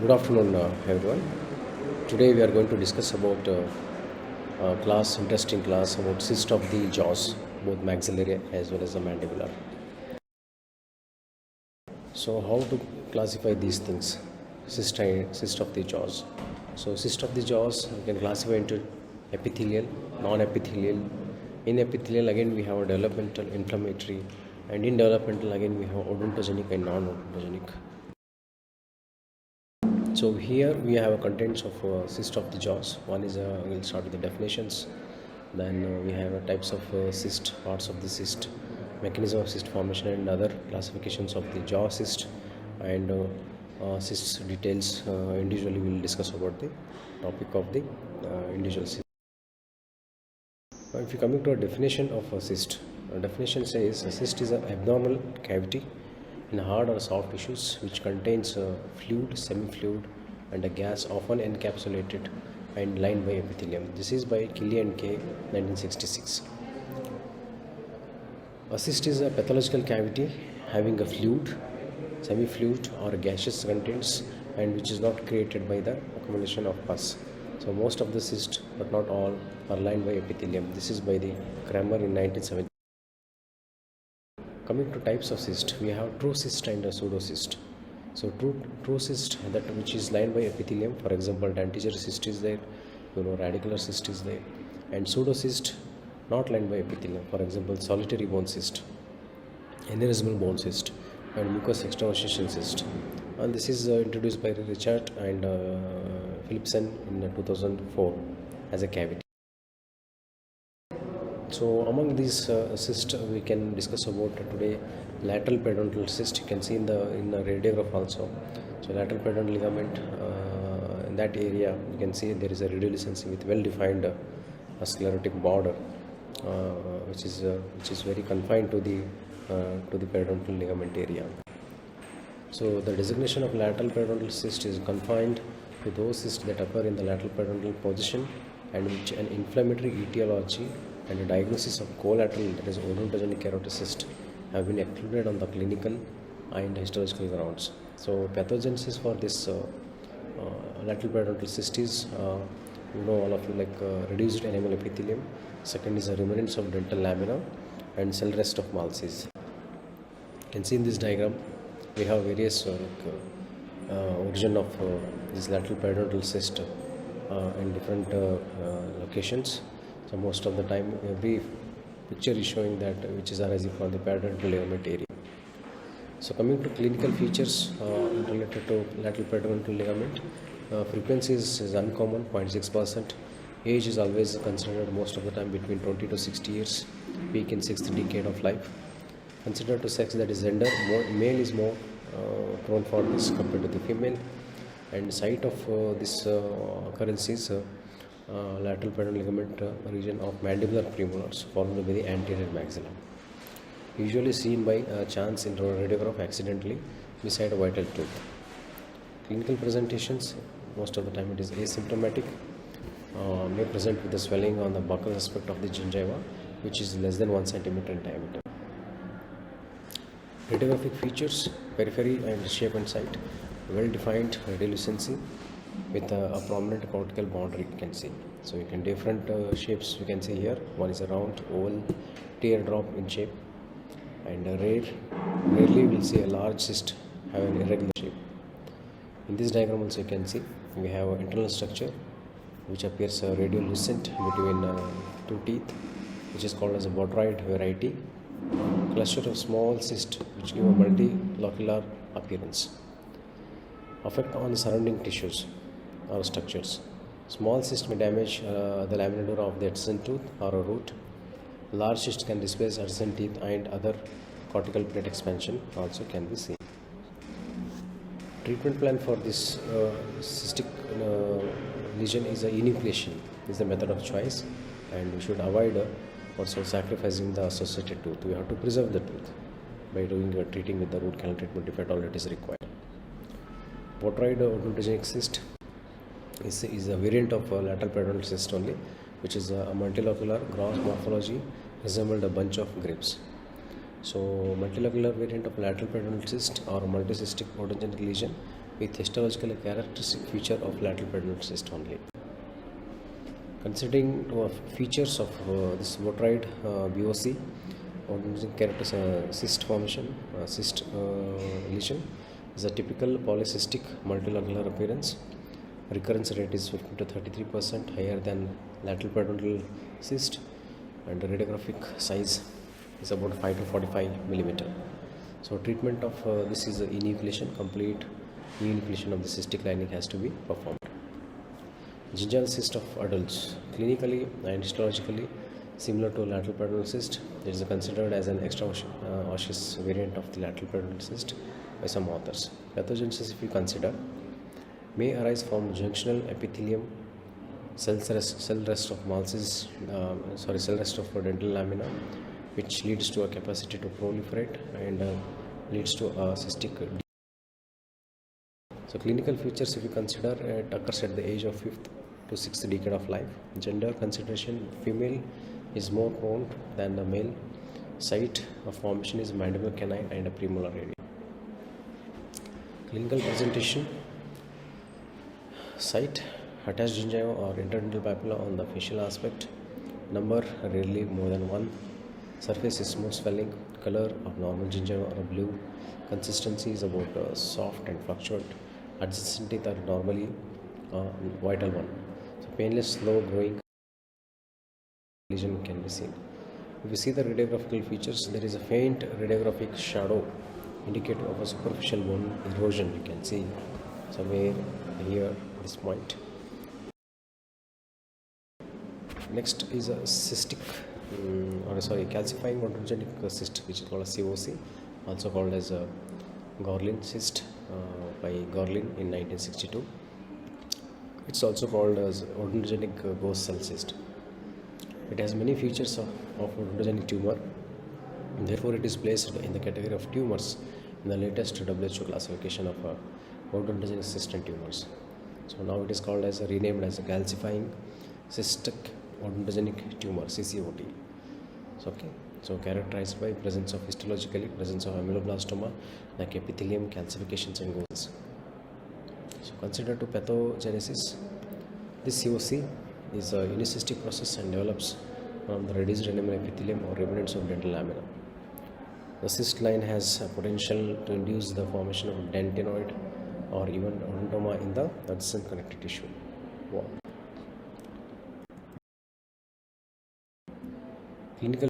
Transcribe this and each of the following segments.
Good afternoon, everyone. Today we are going to discuss about interesting class about cyst of the jaws, both maxillary as well as the mandibular. So, how to classify these things? Cyst of the jaws. So, cyst of the jaws we can classify into epithelial, non-epithelial. In epithelial, again we have a developmental, inflammatory, and in developmental, again we have odontogenic and non-odontogenic. So here we have a contents of cyst of the jaws. One is we'll start with the definitions. Then we have types of cyst, parts of the cyst, mechanism of cyst formation, and other classifications of the jaw cyst, and cysts details. Individually, we'll discuss about the topic of the individual cyst. If you coming to a definition of a cyst, a definition says a cyst is an abnormal cavity in hard or soft tissues which contains fluid, semi-fluid, and a gas often encapsulated and lined by epithelium. This is by Kelly and K, 1966. A cyst is a pathological cavity having a fluid, semi-fluid, or gaseous contents, and which is not created by the accumulation of pus. So most of the cysts, but not all, are lined by epithelium. This is by the Kramer in 1970. Coming to types of cyst, we have true cyst and a pseudocyst. So true cyst, that which is lined by epithelium, for example, dentigerous cyst is there, radicular cyst is there, and pseudocyst not lined by epithelium, for example, solitary bone cyst, aneurysmal bone cyst, and mucous extravasation cyst. And this is introduced by Richard and Philipson in 2004 as a cavity. So among these cysts, we can discuss about today lateral periodontal cyst. You can see in the radiograph also. So lateral periodontal ligament, in that area you can see there is a radiolucency with well-defined sclerotic border, which is very confined to the periodontal ligament area. So the designation of lateral periodontal cyst is confined to those cysts that occur in the lateral periodontal position and which an inflammatory etiology and a diagnosis of collateral, that is odontogenic keratocyst, have been excluded on the clinical and histological grounds. So pathogenesis for this lateral periodontal cyst is, all of you, like reduced enamel epithelium. Second is a remnants of dental lamina and cell rest of Malses. You can see in this diagram we have various origin of this lateral periodontal cyst in different locations. So most of the time every picture is showing that which is arising from the periodontal ligament area. So coming to clinical features related to lateral periodontal ligament, frequency is uncommon, 0.6%. Age is always considered most of the time between 20 to 60 years, peak in 6th decade of life. Considered to sex, that is gender, male is more prone for this compared to the female, and site of this occurrence is lateral periodontal ligament region of mandibular premolars followed by the anterior maxilla, usually seen by chance in radiograph accidentally beside a vital tooth. Clinical presentations, most of the time it is asymptomatic, may present with the swelling on the buccal aspect of the gingiva, which is less than 1 centimeter in diameter. Radiographic features, periphery and shape and site, well-defined radiolucency with a prominent cortical boundary, you can see. So you can different shapes you can see here. One is a round, oval, teardrop in shape, and rarely will see a large cyst have an irregular shape. In this diagram also you can see we have an internal structure which appears radiolucent between two teeth, which is called as a botryoid variety. Cluster of small cysts which give a multilocular appearance. Effect on the surrounding tissues or structures. Small cysts may damage the lamina dura of the adjacent tooth or a root. Large cysts can displace adjacent teeth, and other cortical plate expansion also can be seen. Treatment plan for this cystic lesion is a enucleation is the method of choice, and we should avoid also sacrificing the associated tooth. We have to preserve the tooth by treating with the root canal treatment if at all it is required. Botryoid odontogenic cyst is a variant of lateral periodontal cyst only, which is a multilocular gross morphology, resembled a bunch of grapes. So multilocular variant of lateral periodontal cyst or multicystic odontogenic lesion with histologically characteristic feature of lateral peduncle cyst only. Considering features of this botryoid BOC, characters cyst formation, cyst lesion is a typical polycystic multilocular appearance. Recurrence rate is 15 to 33% higher than lateral peduncle cyst, and the radiographic size is about 5 to 45 millimeter. So treatment of this is enucleation. Complete enucleation of the cystic lining has to be performed. Gingival cyst of adults, clinically and histologically similar to lateral peduncle cyst. It is considered as an extra osseous variant of the lateral peduncle cyst by some authors. Pathogenesis, if we consider, may arise from junctional epithelium, cell rest of cell rest of dental lamina, which leads to a capacity to proliferate and leads to a cystic. So clinical features, if you consider, it occurs at the age of 5th to 6th decade of life. Gender consideration, female is more prone than the male. Site of formation is mandible canine and a premolar area. Clinical presentation, site, attached gingiva or interdental papilla on the facial aspect. Number rarely more than 1. Surface is smooth swelling. Color of normal gingiva or blue. Consistency is about soft and fluctuate. Adjacent teeth are normally vital one. So painless, slow growing lesion can be seen. If you see the radiographical features, there is a faint radiographic shadow indicative of a superficial bone erosion. You can see somewhere here at this point. Next is a calcifying odontogenic cyst, which is called a COC, also called as a Gorlin cyst by Gorlin in 1962. It's also called as odontogenic ghost cell cyst. It has many features of odontogenic tumor, and therefore it is placed in the category of tumors in the latest WHO classification of odontogenic cyst and tumors. So now it is called as renamed as a calcifying cystic odontogenic tumor, CCOT. So characterized by presence of histologically presence of ameloblastoma like epithelium calcifications and goals. So consider to pathogenesis. This COC is a unicystic process and develops from the reduced enamel epithelium or remnants of dental lamina. The cyst line has a potential to induce the formation of dentinoid or even odontoma in the adjacent connective tissue wall. Clinical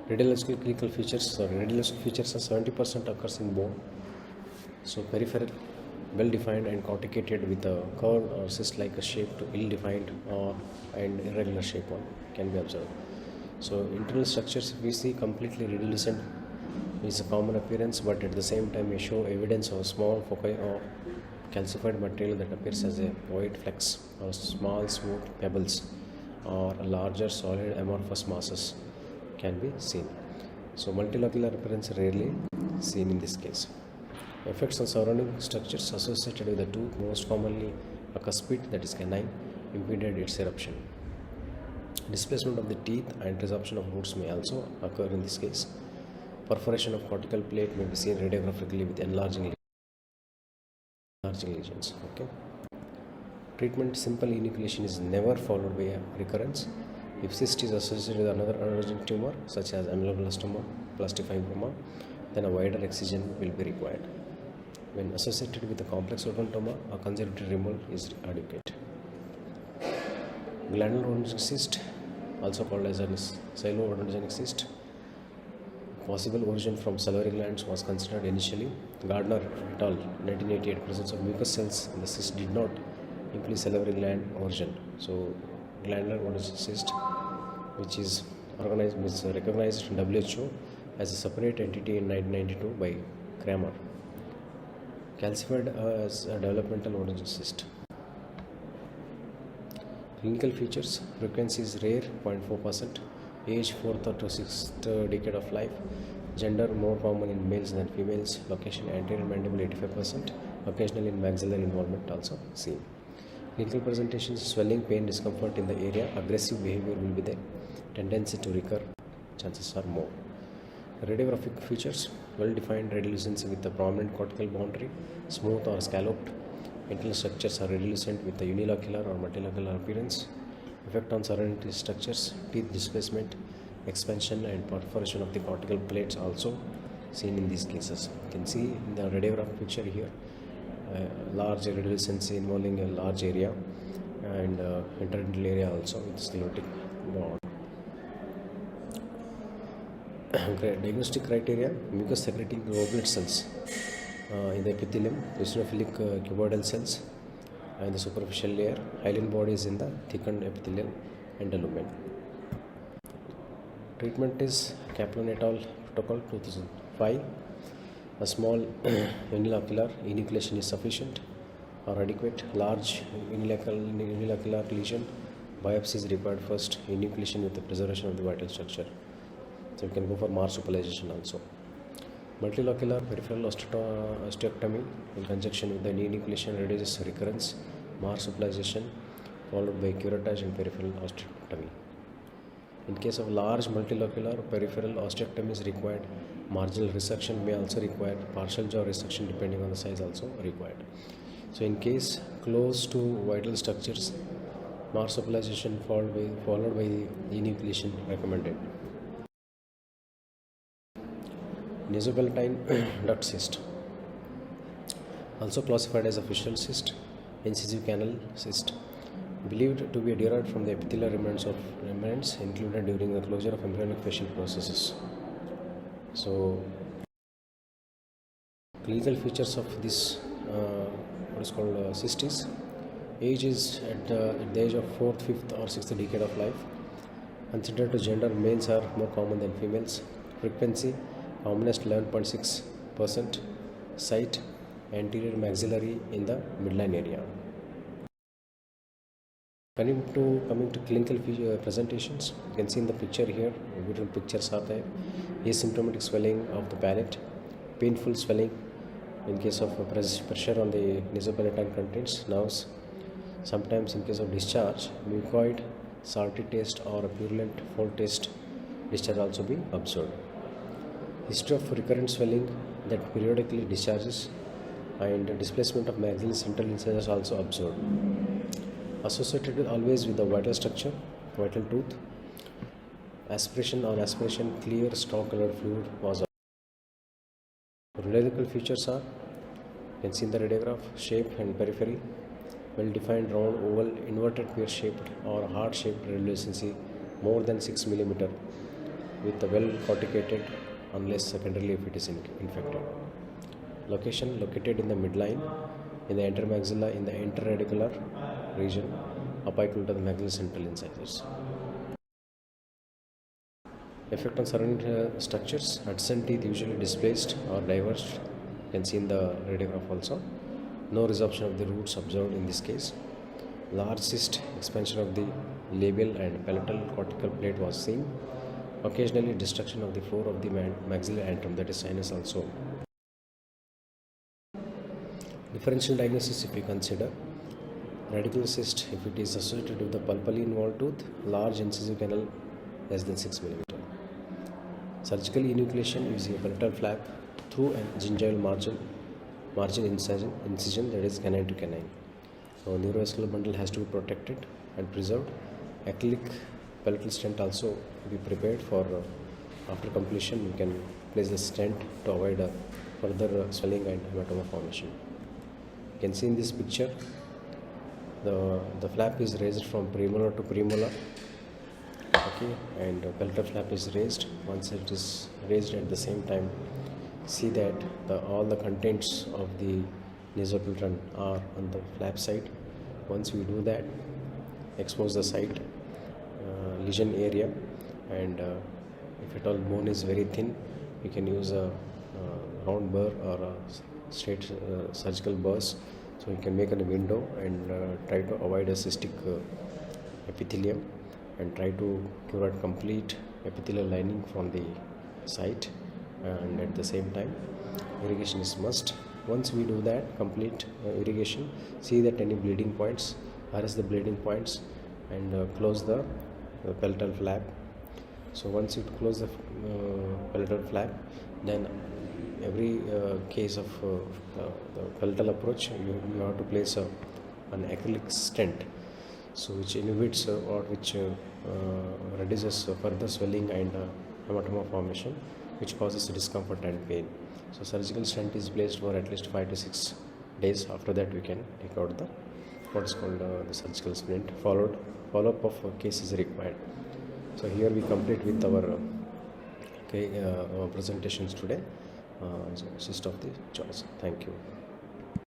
radiological clinical features. Radiological features are 70% occurs in bone. So peripheral, well defined and corticated with a curved or cyst-like shape to ill-defined and irregular shape one can be observed. So internal structures, we see completely radiolucent is a common appearance, but at the same time we show evidence of small foci of calcified material that appears as a white flecks or small smooth pebbles or larger solid amorphous masses can be seen. So multilocular appearance rarely seen in this case. Effects on surrounding structures associated with the tooth, most commonly a cuspid, that is canine, impeded its eruption. Displacement of the teeth and resorption of roots may also occur in this case. Perforation of cortical plate may be seen radiographically with enlarging lesions. Treatment: simple enucleation is never followed by a recurrence. If cyst is associated with another anerugenic tumor such as ameloblastoma, plastifibroma, then a wider excision will be required. When associated with a complex odontoma, a conservative removal is adequate. Glandular odontogenic cyst, also called as a silo-odontogenic cyst. Possible origin from salivary glands was considered initially. Gardner et al. 1988, presence of mucous cells in the cyst did not imply salivary gland origin. So glandular odontogenic cyst, which is recognized in WHO as a separate entity in 1992 by Kramer. Calcified as a developmental odontogenic cyst. Clinical features: frequency is rare, 0.4%. Age 4th to 6th decade of life. Gender more common in males than females. Location anterior mandible 85%. Occasionally in maxillary involvement also seen. Clinical presentations: swelling, pain, discomfort in the area. Aggressive behavior will be there. Tendency to recur. chances are more. Radiographic features: well-defined radiolucency with a prominent cortical boundary, smooth or scalloped. Internal structures are radiolucent with a unilocular or multilocular appearance. Effect on surrounding structures: teeth displacement, expansion and perforation of the cortical plates also seen in these cases. You can see in the radiograph picture here, large radiolucency involving a large area and interdental area also with sclerotic bond. Diagnostic criteria: mucus secreting globular cells in the epithelium, eosinophilic cuboidal cells in the superficial layer, hyaline bodies in the thickened epithelial endolumen. Treatment is Kaplan-et-al. Protocol 2005. A small unilocular enucleation is sufficient or adequate. Large unilocular lesion, biopsy is required first. Enucleation with the preservation of the vital structure. So you can go for marsupialization also. Multilocular peripheral osteectomy in conjunction with the enucleation reduces recurrence. Marsupialization followed by curettage and peripheral osteectomy. In case of large multilocular peripheral osteectomy is required. Marginal resection may also require. Partial jaw resection depending on the size also required. So in case close to vital structures, marsupialization followed by enucleation recommended. Nasopalatine duct cyst, also classified as a fissure cyst, incisive canal cyst, believed to be derived from the epithelial remnants included during the closure of embryonic facial processes. So, clinical features of this what is called cyst is: age is at the age of 4th, 5th or 6th decade of life. Considered to gender, males are more common than females. Frequency: commonest 11.6%. Site: anterior maxillary in the midline area. Coming to clinical presentations, you can see in the picture here, beautiful pictures are there. Asymptomatic swelling of the palate, painful swelling in case of pressure on the nasopalatine contents, nerves. Sometimes in case of discharge, mucoid, salty taste or a purulent foul taste discharge also be observed. History of recurrent swelling that periodically discharges and displacement of maxillary central incisors also observed. Associated always with the vital structure, vital tooth. Aspiration, clear straw colored fluid was observed. Radiological features are: you can see in the radiograph, shape and periphery, well defined round oval inverted pear shaped or heart shaped radiolucency more than 6 mm with a well corticated unless secondarily if it is infected. Location: located in the midline, in the intermaxilla, in the interradicular region, apical to the maxillary central incisors. Effect on surrounding structures: adjacent teeth usually displaced or diverged. You can see in the radiograph also. No resorption of the roots observed in this case. Large cyst, expansion of the labial and palatal cortical plate was seen. Occasionally destruction of the floor of the maxillary antrum, that is sinus also. Differential diagnosis: if we consider radicular cyst, if it is associated with the pulpally involved tooth, large incisive canal less than 6 mm. Surgical enucleation using a palatal flap through a gingival margin incision, that is canine to canine. So neurovascular bundle has to be protected and preserved. Acrylic palatal stent also be prepared for after completion. You can place the stent to avoid further swelling and hematoma formation. You can see in this picture the flap is raised from premolar to premolar, okay, and palatal flap is raised. Once it is raised, at the same time see that all the contents of the nasopalatal are on the flap side. Once we do that, expose the site, lesion area, and if at all bone is very thin, you can use a round burr or a straight surgical burrs. So you can make a window and try to avoid a cystic epithelium and try to curate complete epithelial lining from the site, and at the same time irrigation is must. Once we do that complete irrigation, see that any bleeding points, arrest the bleeding points and close the palatal flap. So once you close the palatal flap, then every case of the palatal approach, you have to place an acrylic stent, so which inhibits or which reduces further swelling and hematoma formation, which causes discomfort and pain. So surgical stent is placed for at least 5 to 6 days. After that, we can take out the what is called the surgical stent. Follow-up of case is required. So here we complete with our presentations today. So cyst of the jaws. Thank you.